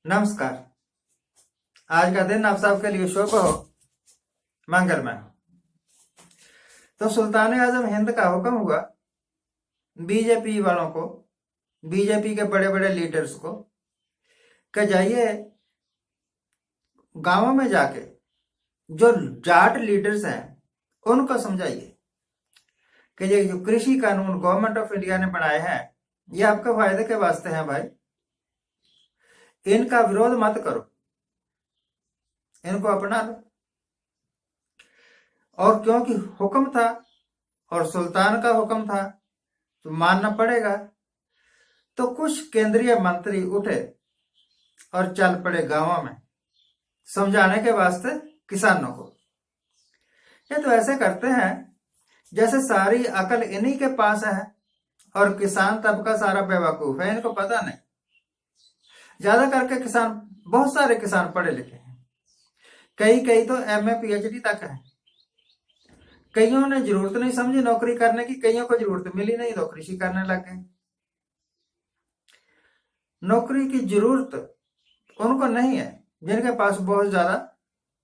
नमस्कार। आज का दिन आप सबके लिए शुभ हो, मंगलमय हो। तो सुल्तान आजम हिंद का हुक्म हुआ बीजेपी वालों को, बीजेपी के बड़े बड़े लीडर्स को, कि जाइए गांवों में जाके जो जाट लीडर्स हैं उनको समझाइए कि ये जो कृषि कानून गवर्नमेंट ऑफ इंडिया ने बनाए हैं ये आपके फायदे के वास्ते हैं भाई, इनका विरोध मत करो, इनको अपना लो। और क्योंकि हुक्म था और सुल्तान का हुक्म था तो मानना पड़ेगा, तो कुछ केंद्रीय मंत्री उठे और चल पड़े गांवों में समझाने के वास्ते किसानों को। ये तो ऐसे करते हैं जैसे सारी अकल इन्हीं के पास है और किसान तबका सारा बेवकूफ है, इनको पता नहीं। ज्यादा करके किसान, बहुत सारे किसान पढ़े लिखे हैं, कई तो एमए पीएचडी तक है। कईयों ने जरूरत नहीं समझी नौकरी करने की, कईयों को जरूरत मिली नहीं तो कृषि करने लग गए। नौकरी की जरूरत उनको नहीं है जिनके पास बहुत ज्यादा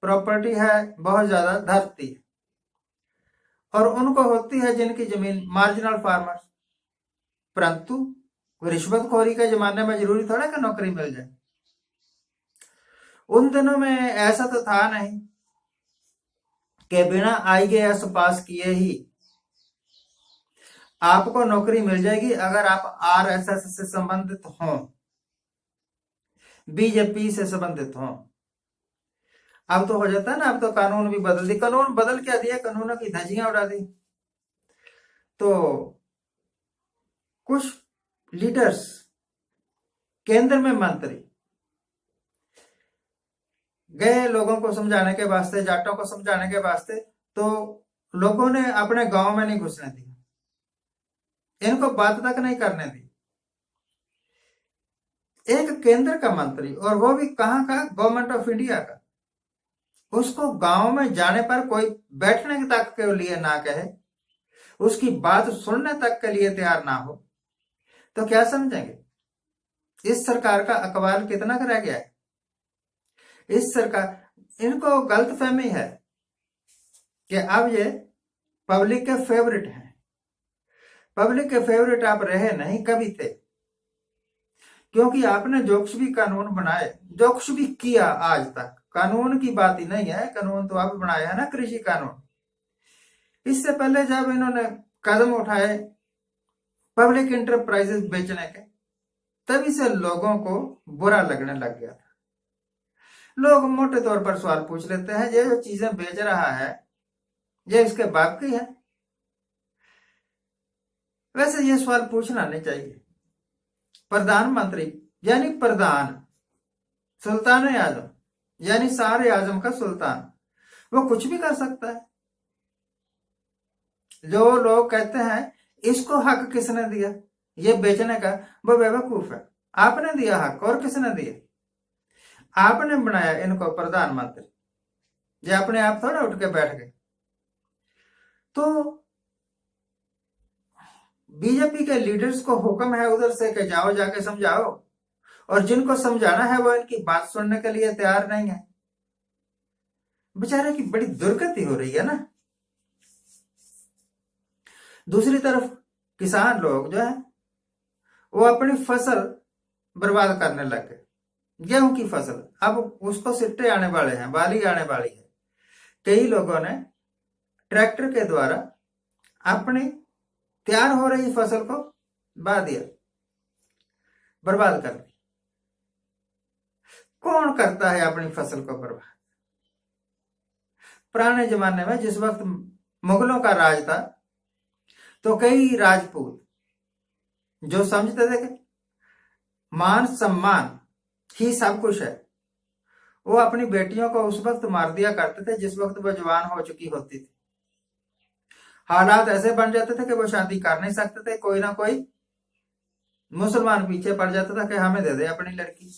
प्रॉपर्टी है, बहुत ज्यादा धरती है, और उनको होती है जिनकी जमीन, मार्जिनल फार्मर। परंतु रिश्वतखोरी के जमाने में जरूरी थोड़ा कि नौकरी मिल जाए। उन दिनों में ऐसा तो था नहीं कि बिना आईएएस पास किए ही आपको नौकरी मिल जाएगी अगर आप आरएसएस से संबंधित हों, बीजेपी से संबंधित हों। अब तो हो जाता है ना, अब तो कानून भी बदल दी। कानून बदल क्या दिया, कानूनों की धज्जियां उड़ा दी। तो कुछ लीडर्स, केंद्र में मंत्री गए लोगों को समझाने के वास्ते, जाटों को समझाने के वास्ते, तो लोगों ने अपने गांव में नहीं घुसने दी, इनको बात तक नहीं करने दी। एक केंद्र का मंत्री, और वो भी कहां का, गवर्नमेंट ऑफ इंडिया का, उसको गांव में जाने पर कोई बैठने तक के लिए ना कहे, उसकी बात सुनने तक के लिए तैयार ना हो, तो क्या समझेंगे इस सरकार का अकबाल कितना रह गया है। इस सरकार, इनको गलतफहमी है कि अब ये पब्लिक के फेवरेट हैं। पब्लिक के फेवरेट आप रहे नहीं, कभी थे, क्योंकि आपने जो कुछ भी कानून बनाए, जो कुछ भी किया आज तक, कानून की बात ही नहीं है, कानून तो आप बनाया है ना, कृषि कानून। इससे पहले जब इन्होंने कदम उठाए पब्लिक इंटरप्राइजेस बेचने के, तभी से लोगों को बुरा लगने लग गया था। लोग मोटे तौर पर सवाल पूछ लेते हैं, ये जो चीजें बेच रहा है ये इसके बाप की है। वैसे ये सवाल पूछना नहीं चाहिए। प्रधानमंत्री यानी प्रधान, सुल्तान आजम यानी सारे आजम का सुल्तान, वो कुछ भी कर सकता है। जो लोग कहते हैं इसको हक किसने दिया ये बेचने का, वो बेवकूफ है। आपने दिया हक, और किसने दिया? आपने बनाया इनको प्रधानमंत्री, ये अपने आप थोड़ा उठ के बैठ गए। तो बीजेपी के लीडर्स को हुक्म है उधर से कि जाओ जाके समझाओ, और जिनको समझाना है वो इनकी बात सुनने के लिए तैयार नहीं है। बेचारे की बड़ी दुर्गति हो रही है ना। दूसरी तरफ किसान लोग जो है वो अपनी फसल बर्बाद करने लग गए। गेहूं की फसल, अब उसको सिट्टे आने वाले हैं, बाली आने वाली है। कई लोगों ने ट्रैक्टर के द्वारा अपनी तैयार हो रही फसल को बहा दिया, बर्बाद कर दी। कौन करता है अपनी फसल को बर्बाद? पुराने जमाने में जिस वक्त मुगलों का राज था, तो कई राजपूत जो समझते थे कि मान सम्मान ही सब कुछ है, वो अपनी बेटियों को उस वक्त मार दिया करते थे जिस वक्त वो जवान हो चुकी होती थी। हालात ऐसे बन जाते थे कि वो शादी कर नहीं सकते थे, कोई ना कोई मुसलमान पीछे पड़ जाता था कि हमें दे दे अपनी लड़की।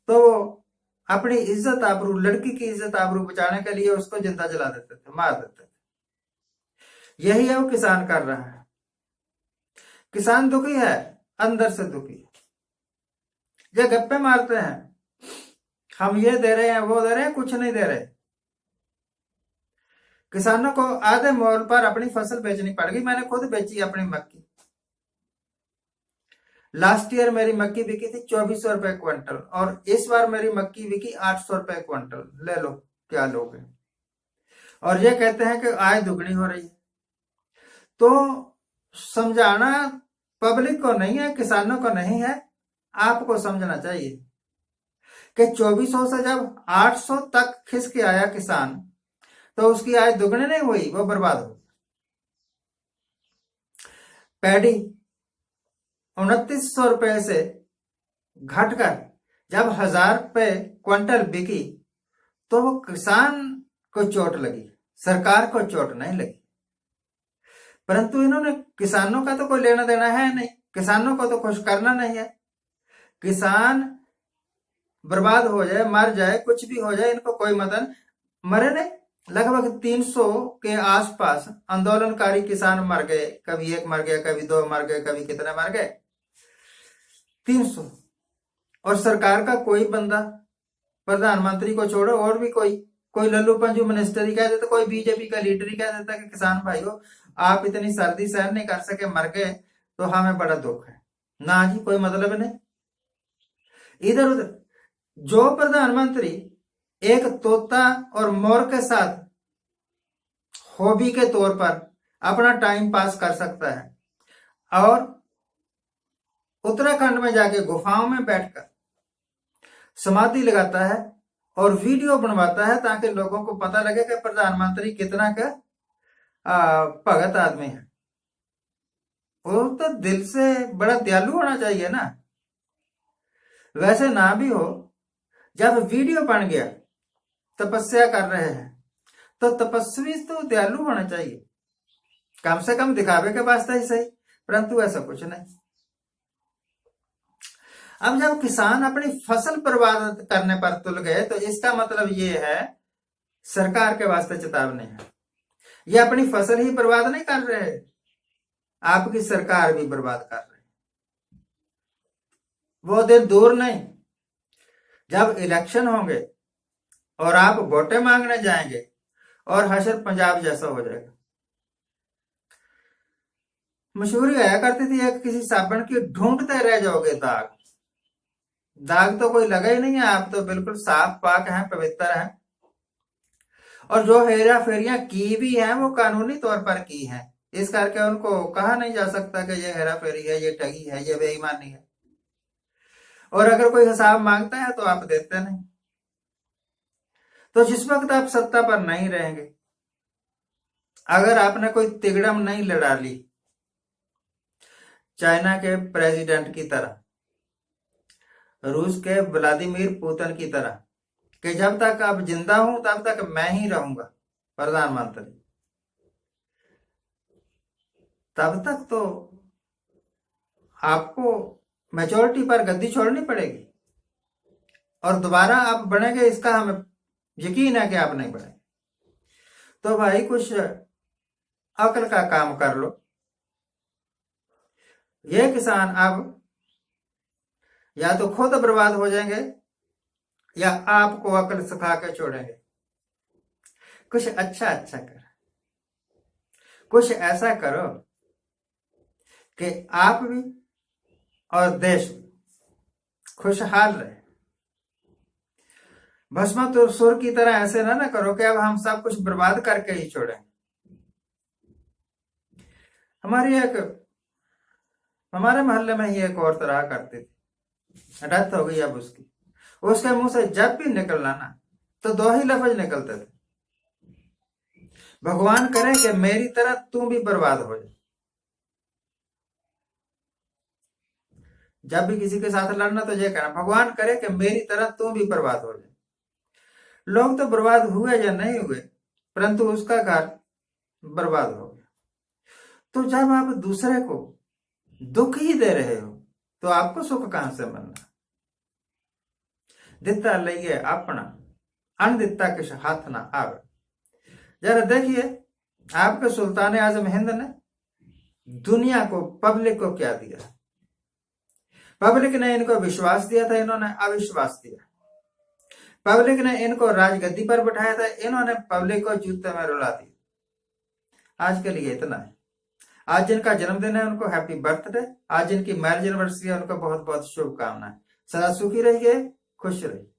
तो वो अपनी इज्जत आबरू, लड़की की इज्जत आबरू बचाने के लिए उसको जिंदा जला देते थे, मार देते थे। यही है वो किसान कर रहा है। किसान दुखी है, अंदर से दुखी है। ये गप्पे मारते हैं हम ये दे रहे हैं वो दे रहे हैं, कुछ नहीं दे रहे। किसानों को आधे मोल पर अपनी फसल बेचनी पड़ गई। मैंने खुद बेची अपनी मक्की। लास्ट ईयर मेरी मक्की बिकी थी 2400 रुपए क्विंटल, और इस बार मेरी मक्की बिकी 800 रुपए क्विंटल। ले लो, क्या लोगे। और ये कहते हैं कि आय दुगनी हो रही है। तो समझाना पब्लिक को नहीं है, किसानों को नहीं है, आपको समझना चाहिए कि 2400 से जब 800 तक खिसक आया किसान, तो उसकी आय दुगनी नहीं हुई, वो बर्बाद हो। पैडी 2900 रुपए से घटकर जब 1000 रुपए क्विंटल बिकी, तो वो किसान को चोट लगी, सरकार को चोट नहीं लगी। परंतु इन्होंने किसानों का तो कोई लेना देना है नहीं, किसानों को तो खुश करना नहीं है। किसान बर्बाद हो जाए, मर जाए, कुछ भी हो जाए, इनको कोई मतलब। मरे नहीं, लगभग 300 के आसपास आंदोलनकारी किसान मर गए। कभी एक मर गया, कभी दो मर गए, कभी कितने मर गए, 300। और सरकार का कोई बंदा, प्रधानमंत्री को छोड़ो और भी कोई लल्लू पंजू मिनिस्टर ही कह देता, कोई बीजेपी का लीडर ही कह देता कि किसान भाइयों आप इतनी सर्दी सहन नहीं कर सके, मर गए, तो हमें बड़ा दुख है। ना जी, कोई मतलब नहीं। इधर उधर जो प्रधानमंत्री एक तोता और मोर के साथ हॉबी के तौर पर अपना टाइम पास कर सकता है, और उत्तराखंड में जाके गुफाओं में बैठकर समाधि लगाता है और वीडियो बनवाता है, ताकि लोगों को पता लगे कि प्रधानमंत्री कितना का भगत आदमी है। वो तो दिल से बड़ा दयालु होना चाहिए ना। वैसे ना भी हो, जब वीडियो बन गया, तपस्या कर रहे हैं, तो तपस्वी तो दयालु होना चाहिए, कम से कम दिखावे के वास्ते ही सही, परंतु ऐसा कुछ नहीं। अब जब किसान अपनी फसल बर्बाद करने पर तुल गए, तो इसका मतलब ये है सरकार के वास्ते चेतावनी है। ये अपनी फसल ही बर्बाद नहीं कर रहे, आपकी सरकार भी बर्बाद कर रही। वो दिन दूर नहीं जब इलेक्शन होंगे और आप वोटें मांगने जाएंगे और हशर पंजाब जैसा हो जाएगा। मशहूरी आया करती थी एक किसी साबुन की, ढूंढते रह जाओगे दाग। दाग तो कोई लगा ही नहीं है, आप तो बिल्कुल साफ पाक हैं, पवित्र हैं। और जो हेरा फेरियां की भी हैं, वो कानूनी तौर पर की हैं, इस करके उनको कहा नहीं जा सकता कि ये हेरा फेरी है, ये ठगी है, ये बेईमानी है। और अगर कोई हिसाब मांगता है तो आप देते नहीं। तो जिस वक्त आप सत्ता पर नहीं रहेंगे, अगर आपने कोई तिगड़म नहीं लड़ा ली चाइना के प्रेसिडेंट की तरह, रूस के व्लादिमीर पुतिन की तरह, कि जब तक आप जिंदा हूं तब तक मैं ही रहूंगा प्रधानमंत्री, तब तक तो आपको मेजोरिटी पर गद्दी छोड़नी पड़ेगी। और दोबारा आप बनेंगे, इसका हमें यकीन है कि आप नहीं बनेंगे। तो भाई कुछ अक्ल का काम कर लो। ये किसान अब या तो खुद बर्बाद हो जाएंगे, या आपको अक्ल सिखा के छोड़ेंगे। कुछ अच्छा कर, कुछ ऐसा करो कि आप भी और देश भी खुशहाल रहे। भस्मासुर की तरह ऐसे ना करो कि अब हम सब कुछ बर्बाद करके ही छोड़ें। हमारे मोहल्ले में ही एक और तरह करती थी, डेथ हो गई अब उसकी। उसके मुंह से जब भी निकलना ना, तो दो ही लफ्ज निकलते थे, भगवान करे कि मेरी तरह तू भी बर्बाद हो जाए। जब भी किसी के साथ लड़ना तो ये कहना, भगवान करे कि मेरी तरह तू भी बर्बाद हो जाए। लोग तो बर्बाद हुए या नहीं हुए, परंतु उसका घर बर्बाद हो गया। तो जब आप दूसरे को दुख ही दे रहे हो, तो आपको सुख कहां से मिलना। दिता लइए अपना, अनदिता किस हाथ ना आवे। जरा देखिए, आपके सुल्तान आजम हिंद ने दुनिया को, पब्लिक को क्या दिया। पब्लिक ने इनको विश्वास दिया था, इन्होंने अविश्वास दिया। पब्लिक ने इनको राजगद्दी पर बैठाया था, इन्होंने पब्लिक को जूते में रुला दिया। आज के लिए इतना है। आज जिनका जन्मदिन है उनको हैप्पी बर्थडे, आज जिनकी मैरिज एनिवर्सरी है उनको बहुत बहुत शुभकामनाएं। सदा सुखी रहिए, खुश रहिए।